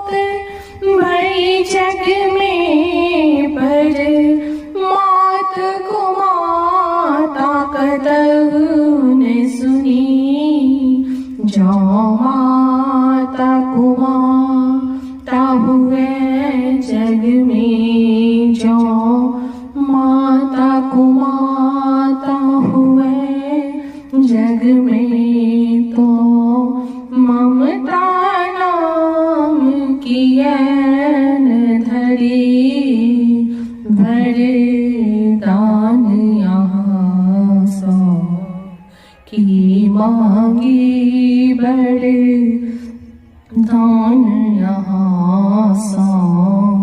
भई जग में, पर मात को माता कतहु न सुनी। जो माता को माता हुए जग में, जो माता को माता हुए जग में, तो ममता नाम की ऐन धरी। वरदान यहाँ सौ की मांगी, वरदान यहाँ सौ